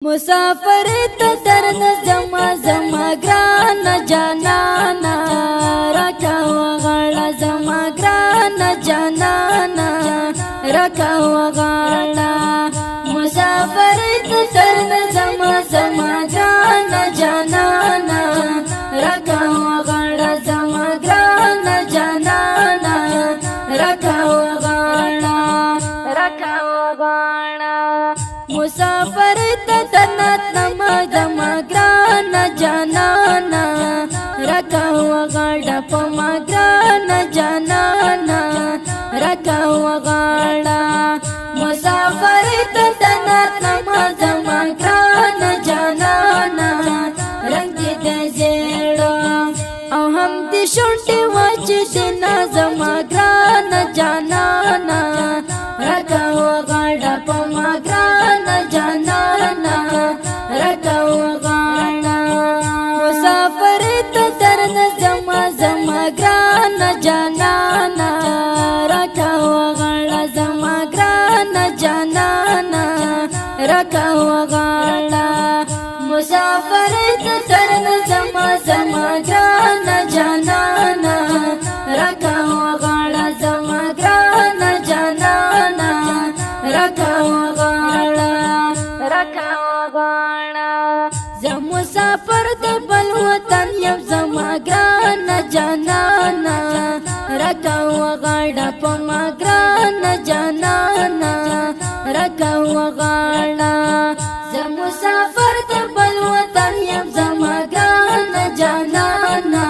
مسافر ته درد زما زما ګران جانانا راکا وغاړه زما ګران جانانا راکا وغاړه مسافر ته درد زما زما ګران جانانا راکا وغاړه زما ګران جانانا راکا وغاړه مسافر ته تنت نما زما ګران جانانا راکا وغاړه په ما ګران جانانا راکا وغاړه مسافر ته تنت نما زما ګران جانانا رنگ دې زیړو او هم دې شونټي واچ دې نا زما ګران جانانا راکا وغاړه په ما ګران جانانا راکا وغاړه مسافر ته درد زما زما ګران جانانا راکا وغاړه زما ګران جانانا راکا وغاړه مسافر ته درد زما زما ګران جانانا راکا وغاړه زما ګران جانانا راکا وغاړه زه مسافر د بل وطن یم زما ګران جانانا راکا وغاړه په ما ګران جانانا راکا وغاړه زه مسافر د بل وطن یم زما ګران جانانا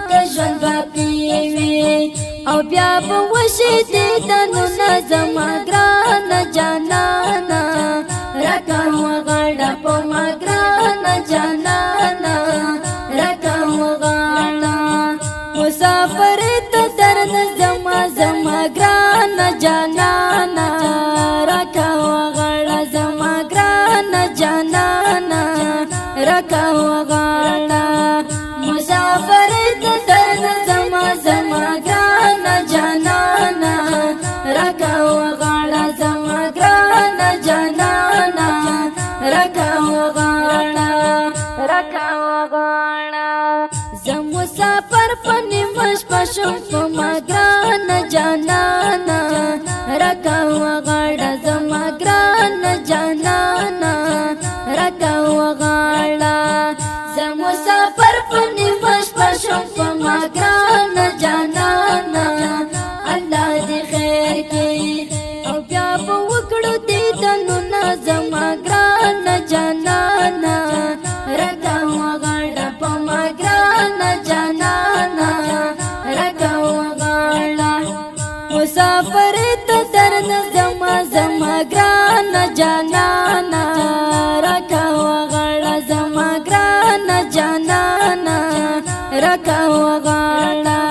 که ژوند به پیوي او بیا به وشي دیدنونه زما ګران جانانا راکا وغاړه په ما ګران جانانا راکا وغاړه مسافر ته درد زما زما ګران جانانا راکا وغاړه زما ګران جانانا راکا وغاړه مسافر ته درد زما زما ګران جانانا راکا وغاړه زما ګران جانانا راکا وغاړه زه مسافر په نیمه شپه شم په ما ګران جانانا راکا وغاړه زما ګران جانانا راکا وغاړه زه مسافر په نیمه شپه شم په ما ګران جانانا الله دې خیر کړي او بیا به وکړو دیدنونه زما ګران جانانا راکا وغاړه په ما ګران جانانا راکا وغاړه مسافر ته درد زما زما ګران جانانا راکا وغاړه زما ګران جانانا راکا وغاړه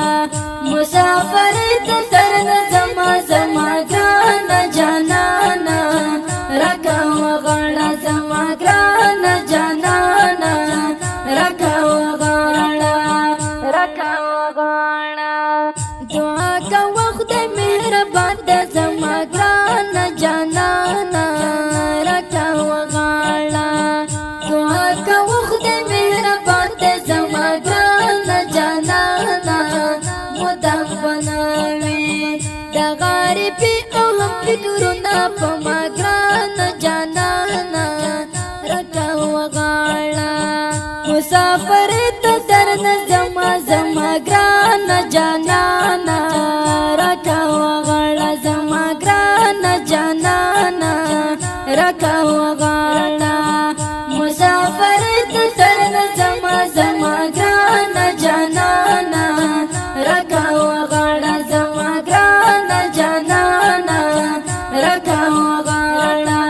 مسافر ته درد زما زما ګران جانانا راکا وغاړه زما ګران جانانا راکا وغاړه دعا کوه خدای مهربان د زما ګران جانانا راکا وغاړه دعا کوه خدای مهربان د زما ګران جانانا مدام بناوي د غریبي او هم فکرونه په ما ګران جانانا راکا وغاړه مسافر ته درد زما زما ګران جانانا راکا وغاړه زما ګران جانانا راکا وغاړه مسافر ته درد زما زما ګران جانانا راکا وغاړه زما ګران جانانا راکا وغاړه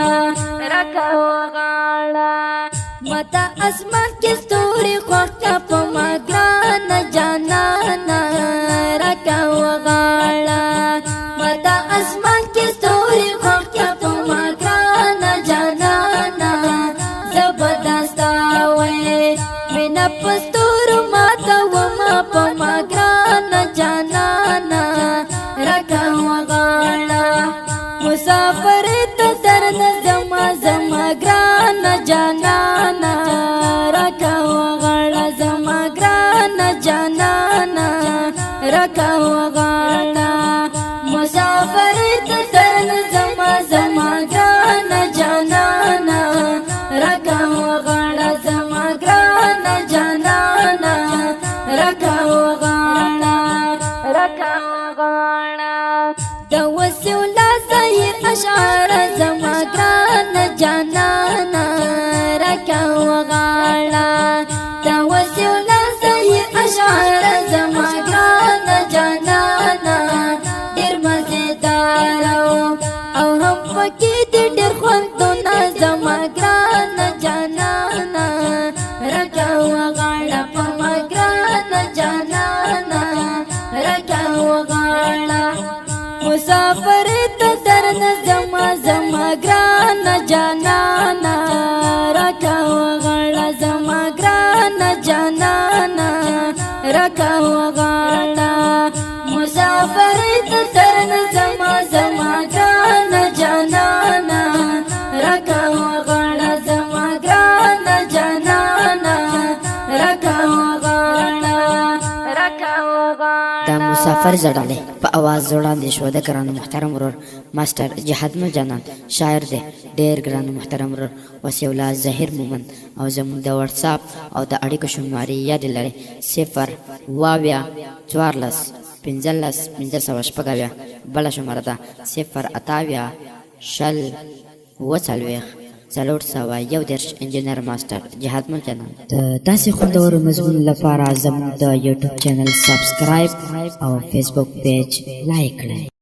متا اسمان کې ستوري خوښه په ما ګران جانانا راکا وغاړه متا اسمان کې ستوري خوښه په ما ګران جانانا زبردستا وې مینا پستور ماته و ما په ما ګران جانانا راکا وغاړه مسافر ته درد زما زما ګران جانانا رکا وغاړه مسافر ته ترن زما زما ګران جانانا رکا وغاړه زما ګران جانانا رکا وغاړه د وسولا ظاهر اشعار زما ګران جانانا رکا وغاړه د وسولا ظاهر اشعار زما ګران جانانا ډېر مزېدار او هم پکې ډېر خوندونه زما ګران جانانا رکا وغاړه په ما ګران جانانا رکا وغاړه مسافر ته درن زما زما ګران جانانا رکا وغاړه زما ګران جانانا رکا وغاړه مسافر ته درن زما زما ګران جانانا رکا وغاړه زما ګران جانانا رکا وغاړه دا مسافر زړاله په आवाज وړاندې شو د ګران محترم ورور ماستر جهاد مل جانان شاعر دی ډېر ګران محترم ورور وسیع الله ظاهر مومند او زموږ د واتس اپ او د اړیکو شمارې یاد لري 0 واویا 14 15 15 بل شماره ده 0 اتاویا شل وسلويخ څلور سوه یو دېرش انجینر ماستر جهاد مل جانان د داسې خوندورو مضمون لپاره زموږ د یوټیوب چینل سبسکرایب او فیسبوک پیج لایک کړئ.